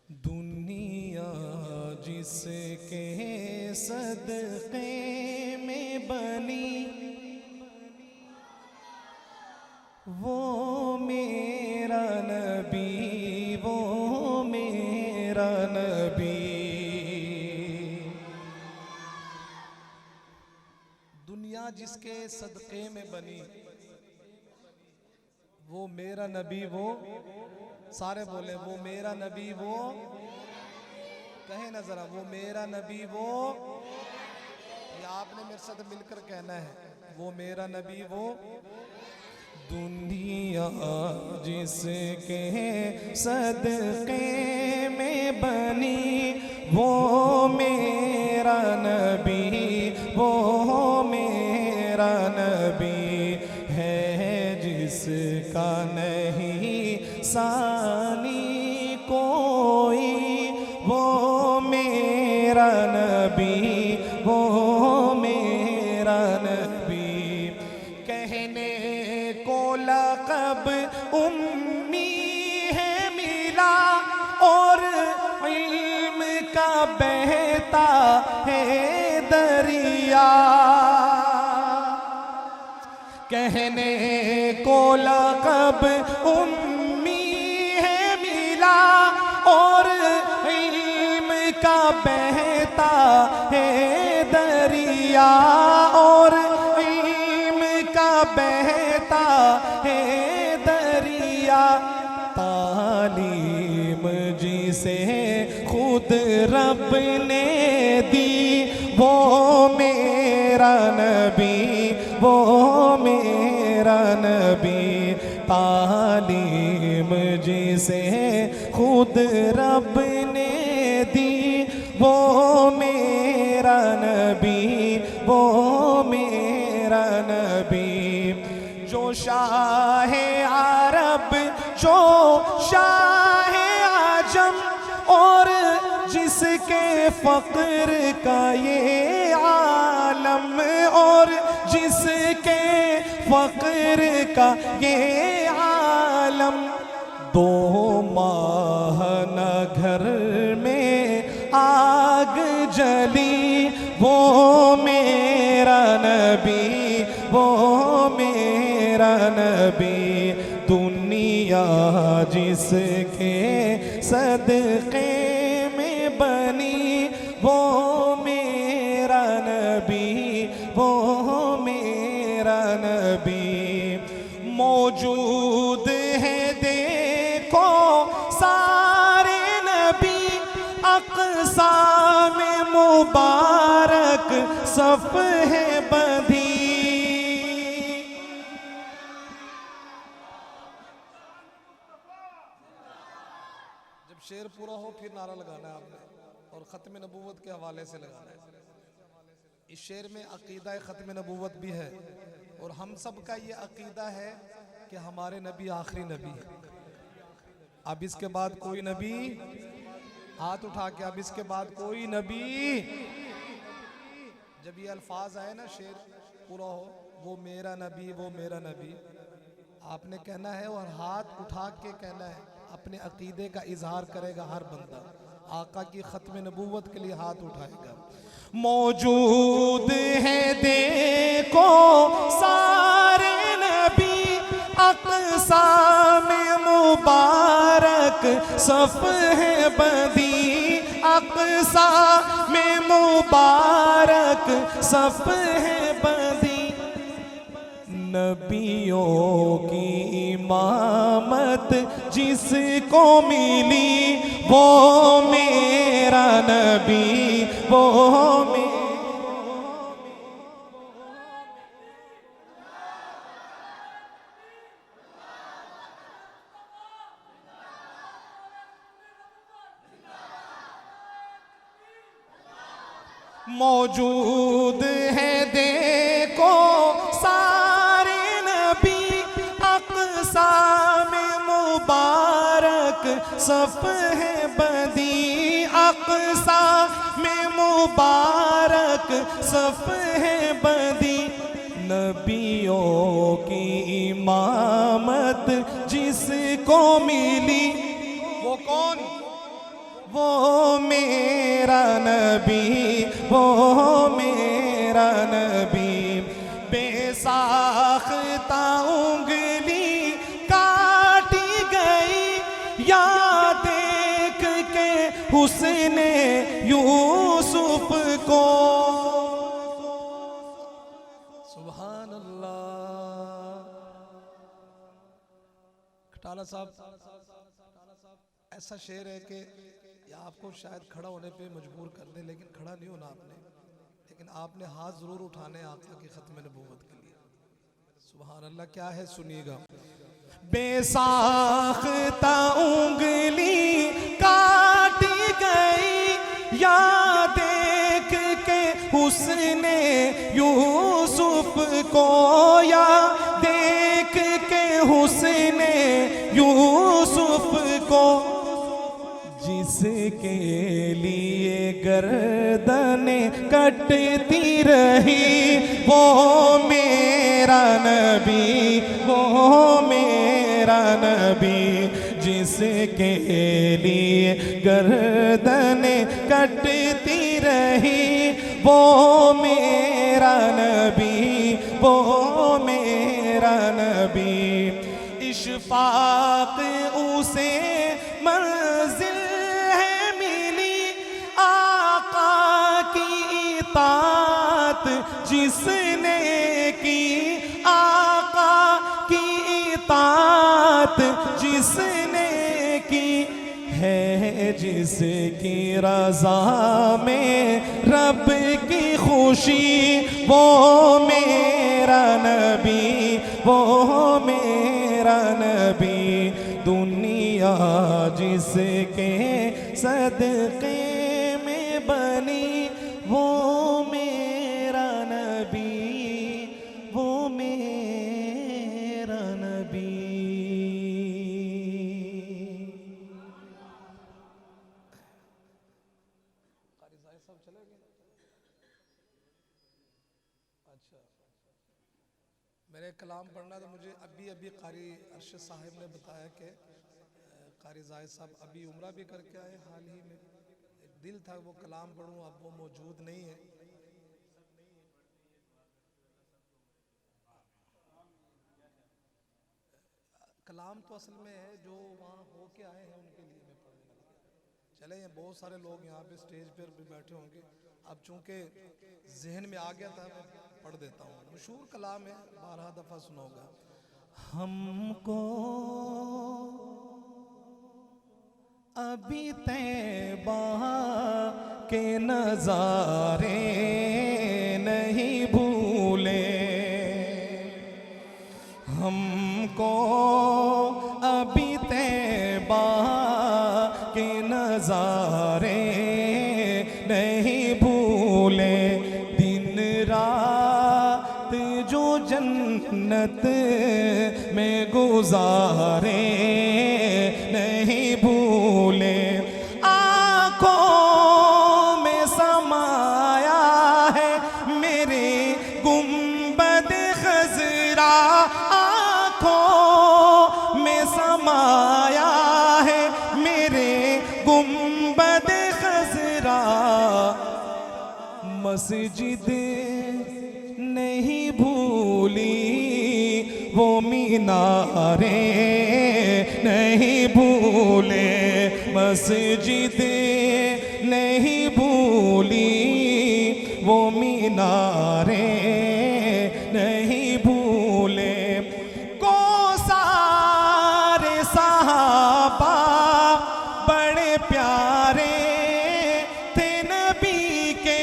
दुनिया जिसके सदक़े में बनी वो मेरा नबी, वो मेरा नबी। दुनिया जिसके सदक़े में बनी वो मेरा नबी, वो सारे बोले वो मेरा नबी, वो कहे ना जरा, वो मेरा नबी, वो ये आपने मेरे साथ मिलकर कहना है, वो मेरा नबी, वो। दुनिया जिसके सदक़े में बनी वो मेरा नबी, वो मेरा नबी है, जिसका नहीं सानी कोई, वो मेरा नबी, वो मेरा नबी। कहने को लक़ब उम्मी है मिला और इल्म का बहता है दरिया। कहने को लक़ब उम्मी है मिला और इल्म का बहता है दरिया, और इल्म का बहता है दरिया। तालीम जिसे खुद रब ने दी वो मेरा नबी, वो मेरा नबी। तालीम जिसे खुद रब ने दी वो मेरा नबी, वो मेरा नबी। जो शाहे अरब, जो शाहे आजम और जिसके फ़क्र का ये आलम, और जिसके फ़क्र का ये आलम। दो माह न घर में आग जली वो मेरा नबी, वो मेरा नबी। दुनिया जिसके सदक़े में बनी वो मेरा नबी, वो मेरा नबी। मौजूद है देखो सारे नबी, अक़सा में मुबारक सफ़ है बंधी। जब शेर पूरा हो फिर नारा लगाना है आपने, और ख़त्म नबूवत के हवाले से लगाना है। इस शेर में अक़ीदा ख़त्म नबूवत भी है, और हम सब का ये अक़ीदा है कि हमारे नबी आखिरी नबी है। अब इसके बाद कोई नबी, हाथ उठा के, अब इसके बाद कोई नबी। जब ये अल्फाज आए ना, शेर पूरा हो, वो मेरा नबी, वो मेरा नबी, आपने कहना है और हाथ उठा के कहना है। अपने अक़ीदे का इजहार करेगा हर बंदा, आका की ख़त्म नबूवत के लिए हाथ उठाएगा। मौजूद है देखो सारे नबी, अक़सा में मुबारक सफ़ है बंधी, अक़सा में मुबारक सफ़ है बंधी। नबियों की इमामत जिसको मिली वो मेरा नबी, वो मौजूद है देखो सारे नबी, अक़सा में मुबारक सफ़ है बंधी, अक़सा में मुबारक सफ़ है बंधी। नबियों की इमामत जिसको मिली वो कौन? वो मेरा नबी, वो मेरा नबी। बेसाख्ता उंगली काटी गई या देख के हुस्ने यूसुफ को। सुभान अल्लाह। खटाला साहब ऐसा शेर है कि या आपको शायद खड़ा होने पे मजबूर कर दे, लेकिन खड़ा नहीं होना आपने, लेकिन आपने हाथ जरूर उठाने आका की खत्म नबूवत के लिए। सुभान अल्लाह। क्या है सुनिएगा। बेसाख्ता उंगली काटी गई या देख के हुस्ने यूसुफ को, या देख के हुस्ने यूसुफ को। जिसके लिए गर्दनें कटती रही वो मेरा नबी, वो मेरा नबी। जिसके लिए गर्दनें कटती रही वो मेरा नबी, वो मेरा नबी। इशफाक उसे मंजिल इताअत जिसने की, आका की इताअत जिसने की है। जिसकी रज़ा में रब की खुशी वो मेरा नबी, वो मेरा नबी। दुनिया जिसके सदक़े में बनी वो मेरा नबी, वो मेरा नबी। अच्छा, मेरे कलाम पढ़ना तो मुझे अभी कारी अरशद साहिब ने बताया कि कारी जाहिद साहब अभी उम्रा भी करके आए हाल ही में। दिल था वो कलाम पढ़ूं, अब वो मौजूद नहीं है। कलाम तो असल में है जो वहाँ होके आए हैं उनके लिए मैं पढ़ने लगा। चले ये बहुत सारे लोग यहाँ पे स्टेज पर भी बैठे होंगे, अब चूंकि जहन में आ गया था मैं पढ़ देता हूँ। मशहूर कलाम है, 12 दफ़ा सुना होगा। हमको अभी तैबा के नजारे नहीं भूले, हमको अभी तैबा के नजारे नहीं भूले। दिन रात जो जन्नत में गुजारे नहीं भूले। आँखों में समाया है मेरे गुंबद खजरा, आँखों में समाया है मेरे गुंबद खजरा। मस्जिद नहीं भूली वो मीनारे नहीं भूले, मस्जिद नहीं भूली वो मीनारे नहीं भूले। को सारे सहाबा बड़े प्यारे थे नबी के।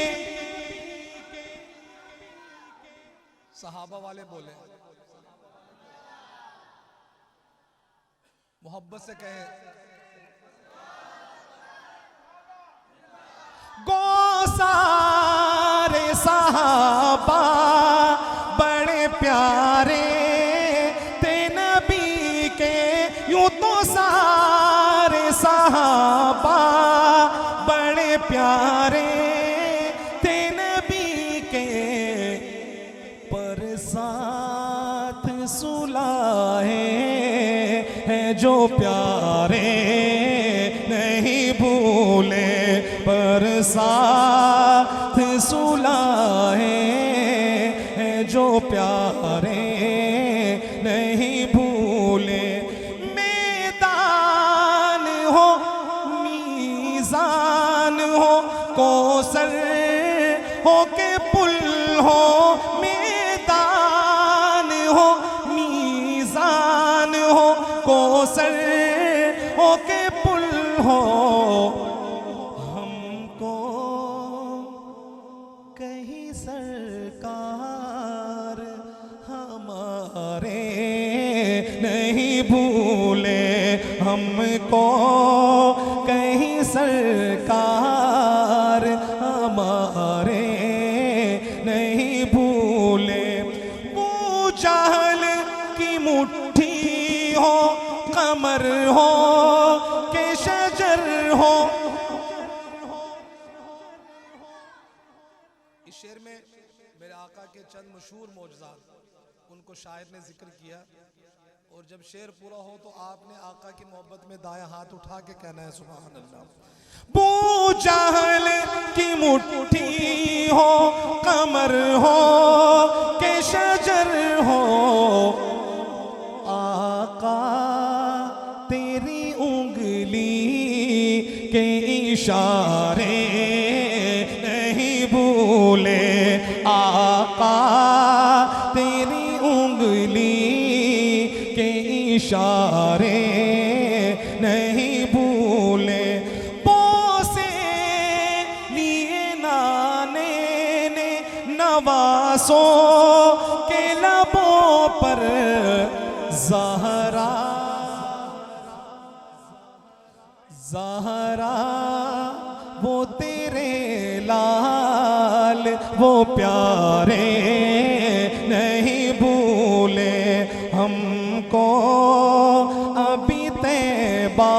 सहाबा वाले बोले, मोहब्बत से कहे। गो सारे सहाबा बड़े प्यारे थे नबी के। यूं तो सारे सहाबा बड़े प्यारे थे नबी के, पर साथ सुलाहे हैं जो प्यारे नहीं भूले पर साथ सुलाए हैं जो प्यारे नहीं भूले। मैदान हो मीज़ान हो कौसर हो के पुल हो, मैदान हो मीज़ान हो कौसर हो के पुल हो, हमको कहीं सरकार हमारे नहीं भूले, हमको कहीं सरकार हमारे नहीं भूले। वो जाहल की मुट्ठी हो कमर हो के शजर हो। इस शेर में मेरे आका के चंद मशहूर मौजज़ात उनको शायर ने जिक्र किया, और जब शेर पूरा हो तो आपने आका की मोहब्बत में दायां हाथ उठा के कहना है सुभान अल्लाह। बू जाहल की मुट्ठी हो कमर हो के शजर हो, आका तेरी उंगली के इशारे नहीं भूले, आका तेरी उंगली के इशारे नहीं भूले। बोसे लिए नाने ने नवासों के लबों पर ज़हरा ज़हरा वो तेरे लाल वो प्यारे नहीं भूले, हमको अभी तैबा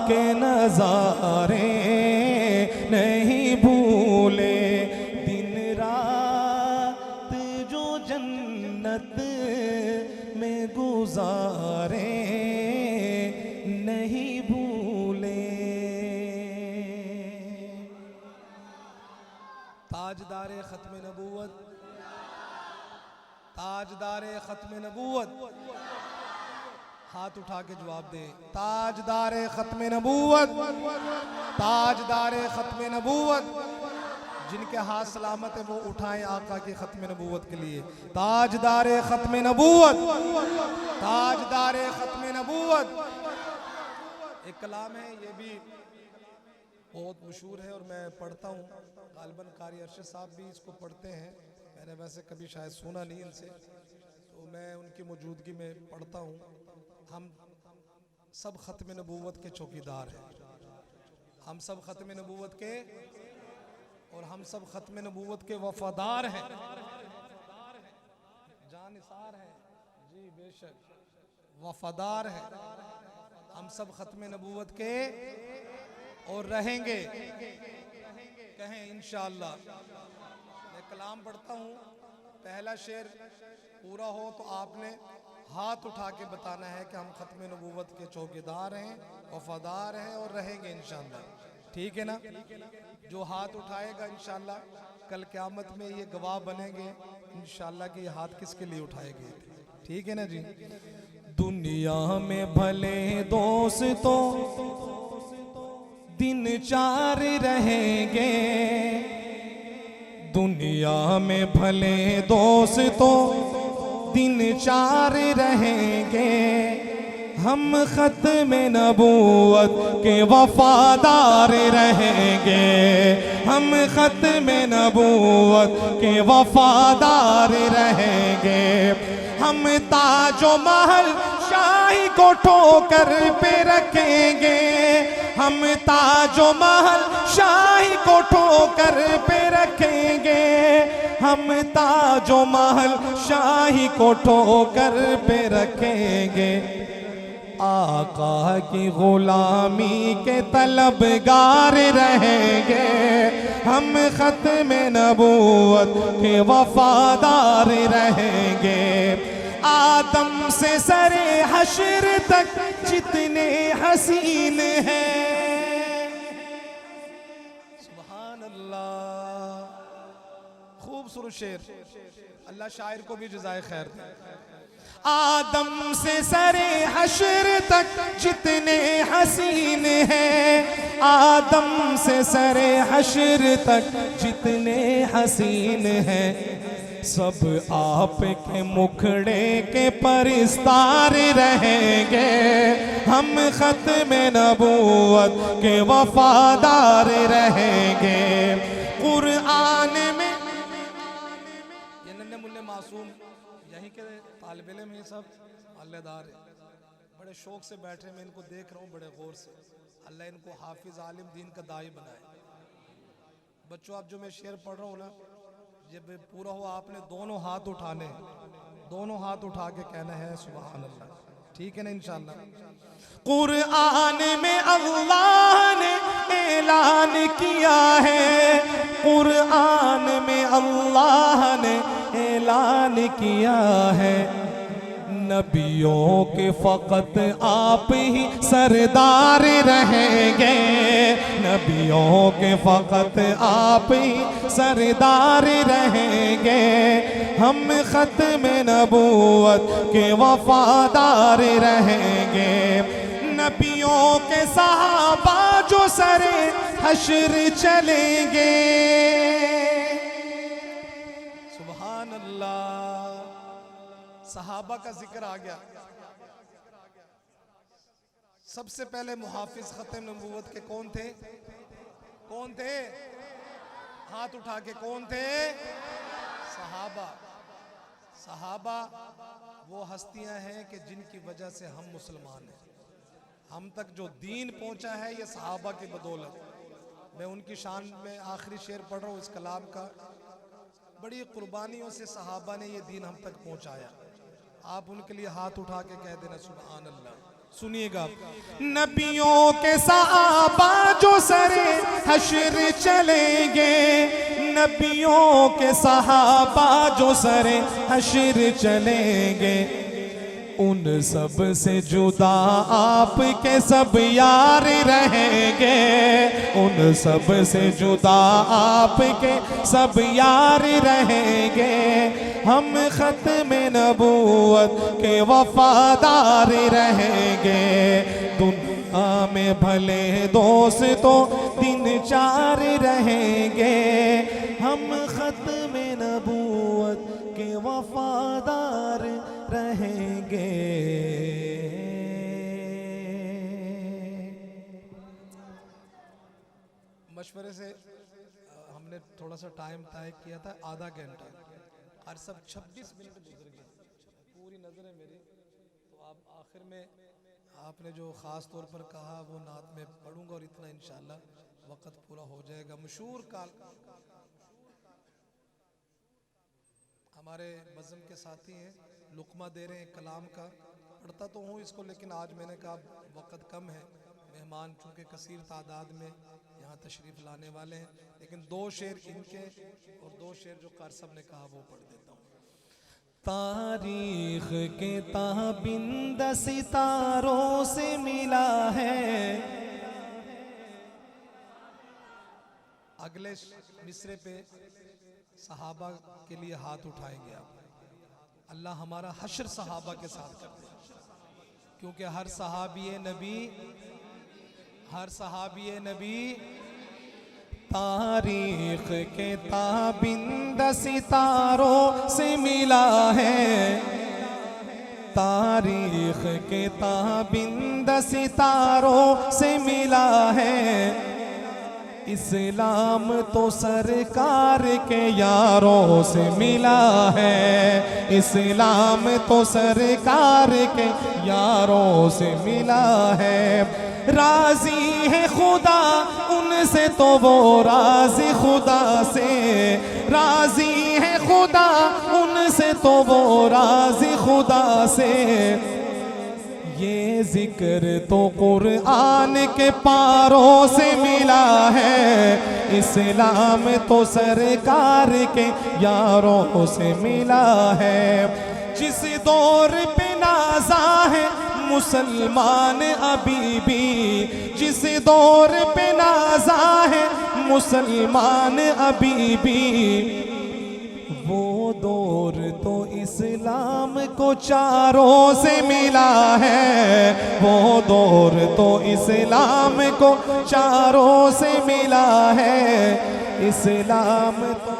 के नज़ारे नहीं भूले। दिन रात जो जन्नत में गुजारे नहीं भूले। ताजदारे खत्म नबूवत, ताजदारे खत्म नबूवत, हाथ उठा के जवाब दे। ताजदारे खत्म नबूवत, ताजदारे खत्म नबूवत, जिनके हाथ सलामत है वो उठाएं आका की खत्म नबूवत के लिए। ताजदारे खत्म नबूवत, ताजदारे खत्म नबूवत। एक कलाम है, ये भी बहुत मशहूर है और मैं पढ़ता हूँ, गालिबन कारी अरशद साहब भी इसको पढ़ते हैं, मैंने वैसे कभी शायद सुना नहीं इनसे, तो मैं उनकी मौजूदगी में पढ़ता हूँ। हम सब ख़त्म नबूवत के चौकीदार हैं, हम सब ख़त्म नबूवत के, और हम सब ख़त्म नबूवत के वफादार हैं, जानिसार हैं, जी बेशक वफादार हैं। हम सब ख़त्म नबूवत के और रहेंगे, कहें इंशाअल्लाह। मैं कलाम पढ़ता हूँ, पहला शेर पूरा हो तो आपने हाथ उठा के बताना है कि हम ख़त्म नबूवत के चौकीदार हैं, वफादार हैं और रहेंगे इंशाअल्लाह। ठीक है ना? जो हाथ उठाएगा इंशाअल्लाह कल क़यामत में ये गवाह बनेंगे इंशाअल्लाह कि ये हाथ किसके लिए उठाए गए थे। ठीक है ना जी? दुनिया में भले दोस्तों दिन चार रहेंगे, दुनिया में भले दोस्तों दिन चार रहेंगे, हम ख़त्म नबूवत के वफादार रहेंगे, हम ख़त्म नबूवत के वफादार रहेंगे। हम ताजो महल शाही को ठोकर पे रखेंगे, हम ताजो महल शाही को ठोकर पे रखेंगे, हम ताजो महल शाही को ठोकर पे रखेंगे। आका की गुलामी के तलबगार रहेंगे, हम ख़त्म नबूवत के वफादार रहेंगे। आदम से सरे हश्र तक जितने हसीन हैं, खूबसूरत शेर, अल्लाह शायर को भी जज़ाए खैर दे। आदम से सरे हश्र तक जितने हसीन हैं, आदम से सरे हश्र तक जितने हसीन हैं, सब आपके मुखड़े के परिस्तार रहेंगे। हम खत्म नबूवत के वफादार रहेंगे। कुरान में ये नन्हे मुन्ने मासूम यहीं के तालिब इल्म हैं, सब अल्लाहदार है, बड़े शौक से बैठे, मैं इनको देख रहा हूँ बड़े गौर से। अल्लाह इनको हाफिज आलिम दीन का दाई बनाए। बच्चों, आप जो मैं शेर पढ़ रहा हूँ ना, जब पूरा हो आपने दोनों हाथ उठाने, दोनों हाथ उठा के कहना है सुभान अल्लाह, ठीक है ना इंशाअल्लाह। कुरान में अल्लाह ने ऐलान किया है, कुरान में अल्लाह ने ऐलान किया है, नबियों के फ़कत आप ही सरदार रहेंगे। नबियों के फ़कत आप ही सरदार रहेंगे। हम ख़त्म नबूवत के वफ़ादार रहेंगे। नबियों के सहाबा जो सरे हश्र चलेंगे। सुभान अल्लाह। सहाबा का जिक्र आ गया। सबसे पहले मुहाफिज खत्म नबूवत के कौन थे? कौन थे? हाथ उठा के कौन थे? सहाबा। सहाबा वो हस्तियां हैं कि जिनकी वजह से हम मुसलमान हैं। हम तक जो दीन पहुंचा है ये सहाबा की बदौलत। मैं उनकी शान में आखिरी शेर पढ़ रहा हूँ इस कलाम का। बड़ी कुर्बानियों से सहाबा ने ये दीन हम तक पहुंचाया। आप उनके लिए हाथ उठा के कह देना सुभान अल्लाह। सुनिएगा, नबियों के सहाबा जो सरे हश्र चलेंगे। नबियों के सहाबा जो सरे हश्र चलेंगे। उन सब से जुदा आपके सब यार रहेंगे। उन सब से जुदा आपके सब यार रहेंगे। हम खत्म नबूवत के वफादार रहेंगे। दुनिया में भले दोस्तों दिन चार रहेंगे। हम खत्म नबूवत के वफादार रहेंगे। मशवरे से हमने थोड़ा सा टाइम तय किया था, आधा घंटा, और सब 26 मिनट गुजर गए। पूरी नज़र है मेरी, तो आप आखिर में आपने जो ख़ास तौर पर कहा वो नात में पढ़ूंगा और इतना इंशाल्लाह वक़्त पूरा हो जाएगा। मशहूर काल हमारे बज़म के साथी हैं, लुकमा दे रहे हैं कलाम का। पढ़ता तो हूँ इसको, लेकिन आज मैंने कहा वक़्त कम है, मेहमान चूँकि कसीर तादाद में यहाँ तशरीफ़ लाने वाले हैं, लेकिन 2 शेर इनके और 2 शेर जो कार साहब ने कहा वो पढ़ देता हूँ। तारीख के ताबिंद सितारों से मिला है। अगले मिसरे पे सहाबा के लिए हाथ उठाएंगे आप। अल्लाह हमारा हश्र सहाबा के साथ कर दे, क्योंकि हर सहाबी नबी, हर सहाबी नबी तारीख के ताबिंद सितारों से मिला है। तारीख के ताबिंद सितारों से मिला है। इस्लाम तो सरकार के यारों से मिला है। इस्लाम तो सरकार के यारों से मिला है। राजी है खुदा उनसे तो वो राजी खुदा से। राजी है खुदा उनसे तो वो राजी खुदा से। ये जिक्र तो कुरान के पारों से मिला है। इस्लाम तो सरकार के यारों से मिला है। जिस दौर पे नाज़ा है मुसलमान अभी भी, जिस दौर पे नाज़ा है मुसलमान अभी भी, दौर तो इस्लाम को चारों से मिला है, वो दौर तो इस्लाम को चारों से मिला है। इस्लाम तो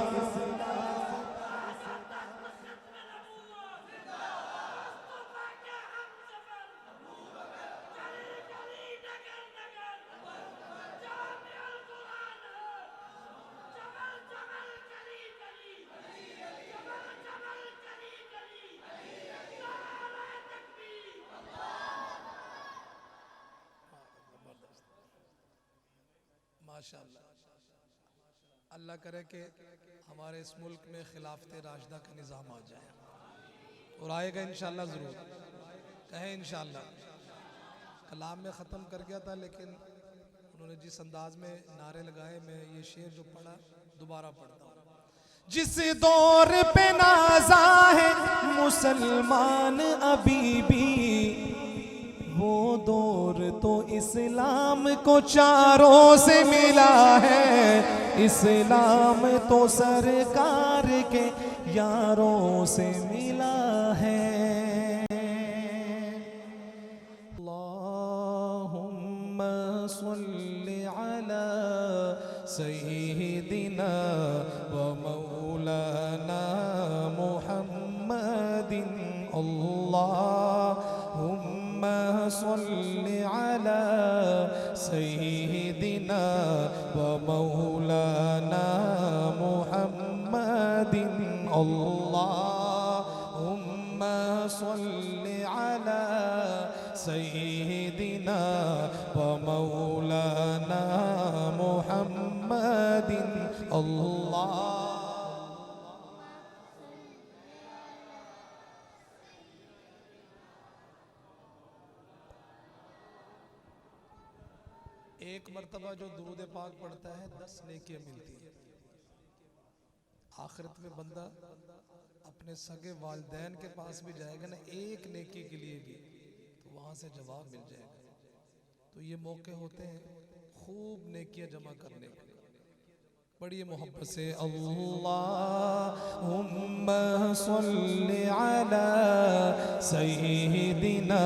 माशाअल्लाह। अल्लाह करे कि हमारे इस मुल्क में खिलाफत राशिदा का निज़ाम आ जाए और आएगा इंशाअल्लाह, ज़रूर कहें इंशाअल्लाह। कलाम में ख़त्म कर गया था, लेकिन उन्होंने जिस अंदाज में नारे लगाए, मैं ये शेर जो पढ़ा दोबारा पढ़ता हूँ। जिस दौर पे नाज़ा है मुसलमान अभी भी, वो दौर तो इस्लाम को चारों से मिला है। इस्लाम तो सरकार के यारों से मिला है। अल्लाहुम्मा सल्लि अला सय्यिदिना व मौलाना मुहम्मदिन। अल्लाहुम्मा सल्लि अला सय्यिदिना व मौलाना मुहम्मदिन। अल्लाहुम्मा सल्लि अला सय्यिदिना व मौलाना मुहम्मदिन। अल्लाह एक मर्तबा जो दुरूद पाक पढ़ता है 10 नेकियां मिलती है। आखिरत में बंदा अपने सगे वालिदैन के पास भी जाएगा ना, एक नेकी के लिए भी, तो वहाँ से जवाब मिल जाएगा। तो ये मौके होते हैं खूब नेकियां जमा करने के। बड़ी मोहब्बत से अल्लाहुम्मा सल्लि अला सय्यिदिना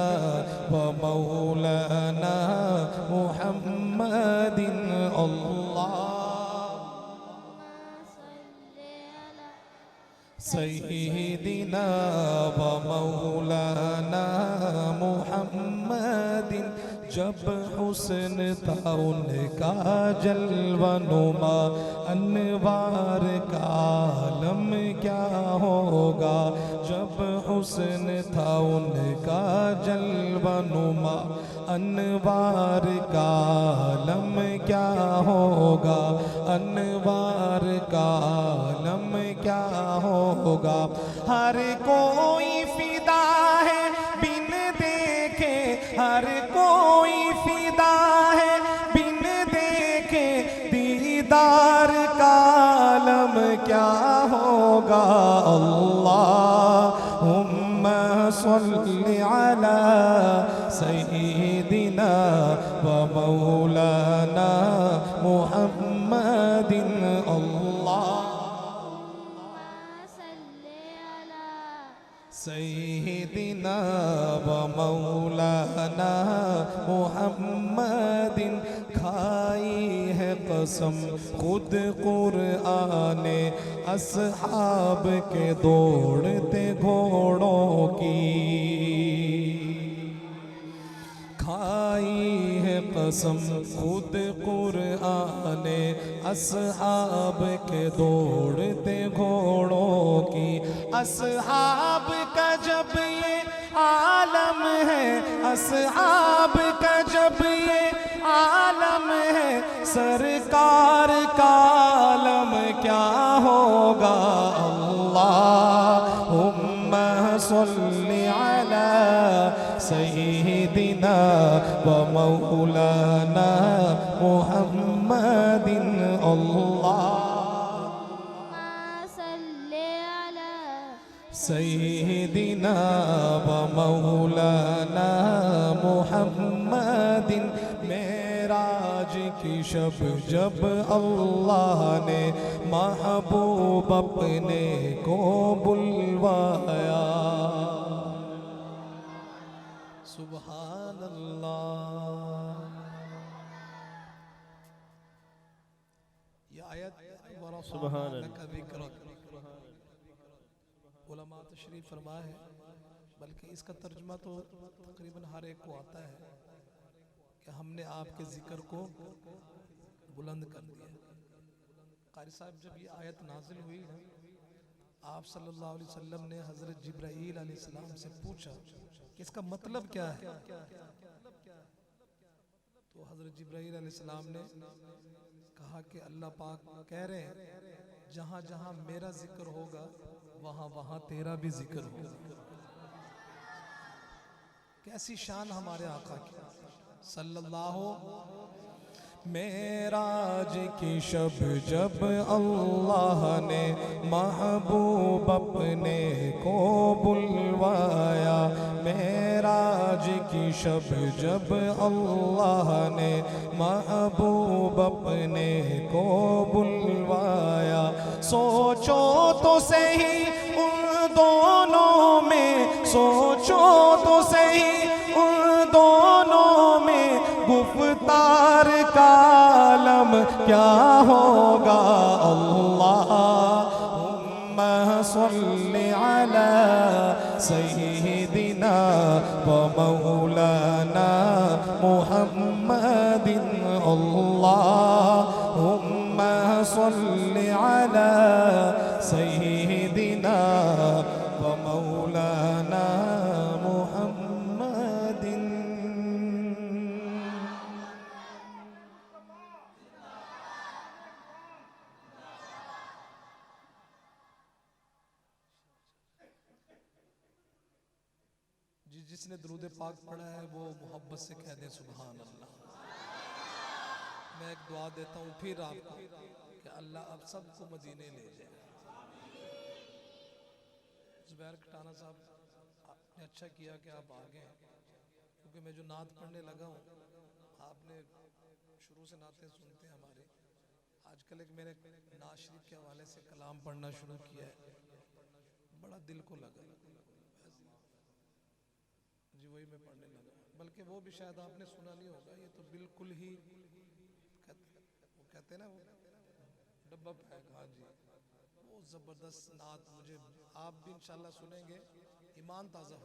व मौलाना मुहम्मदिन। सय्यिदिना व मौलाना मुहम्मदिन। जब हुस्न था उनका जलवा नुमा, अनवार का आलम क्या होगा। जब हुस्न था उनका जलवा नुमा, अनवार का आलम क्या होगा। अनवार का आलम क्या होगा। हर कोई फिदा है बिन देखे, हर कोई फिदा है बिन देखे। दीदार का आलम क्या होगा। अल्लाहुम्मा सल्लि अला सय्यिदिना व मौलाना मुहम्मदिन। सय्यिदिना व मौलाना मुहम्मदिन। खाई है कसम खुद कुरआने अस्हाब के दौड़ते घोड़ों की। खाई है कसम खुद कुरआने अस्हाब के दौड़ते घोड़ों की। अस्हाब का जब ये आलम है, अस्हाब का जब ये आलम है, सरकार का आलम क्या होगा। अल्लाहुम्मा सल्लि अला सय्यिदिना व मौलाना मुहम्मदिन। सय्यिदिना व मौलाना मुहम्मदिन। मेराज की शब जब अल्लाह ने महबूब अपने को बुलवाया। सुभान अल्लाह। ये आयत सुभान उलमा तशरीफ फरमा है, बल्कि इसका तर्जुमा तो तकरीबन हर एक को आता है कि हमने आपके जिक्र को बुलंद कर दिया। कारी साहब, जब ये आयत नाजिल हुई ना, आप सल्लल्लाहु अलैहि वसल्लम ने हज़रत जिब्राईल अलैहिस्सलाम से पूछा कि इसका मतलब क्या है। तो हज़रत जिब्राईल अलैहिस्सलाम ने कहा कि अल्लाह पाक कह रहे हैं जहां जहां मेरा जिक्र होगा वहां वहां तेरा भी जिक्र होगा। कैसी शान हमारे आका की सल्लल्लाहु। मेराज की शब जब अल्लाह ने महबूब अपने को बुलवाया। मेराज की शब जब अल्लाह ने महबूब अपने को बुलवाया। सोचो तो सही उन दोनों में, सोचो तो सही उन दोनों में गुफ्तार का आलम क्या होगा। अल्लाहुम्मा सल्लि अला सय्यिदिना व मौलाना मुहम्मदिन। अल्लाहुम्मा सल्लि अला सय्यिदिना व मौलाना मुहम्मदिन। जिसने दुरूद पाक पढ़ा है वो मोहब्बत से कह दे सुभान अल्लाह। मैं एक दुआ देता हूँ फिर आपको कि अल्लाह अब सबको मदीने ले जाए। जुबैर खटाना साहब, आपने अच्छा किया कि आप आ गए, क्योंकि मैं जो नात पढ़ने लगा हूँ, आपने शुरू से नातें सुनते हैं हमारे। आजकल एक मैंने नाज शरीफ के हवाले से कलाम पढ़ना शुरू किया है, बड़ा दिल को लगा जी, वही मैं पढ़ने लगा। बल्कि वो भी शायद आपने सुना नहीं होगा, ये तो बिल्कुल ही वो कहते हैं ना, वो डब्बा पैक। हाँ जी, वो जबरदस्त नात मुझे आप भी इंशाल्लाह सुनेंगे, ईमान ताज़ा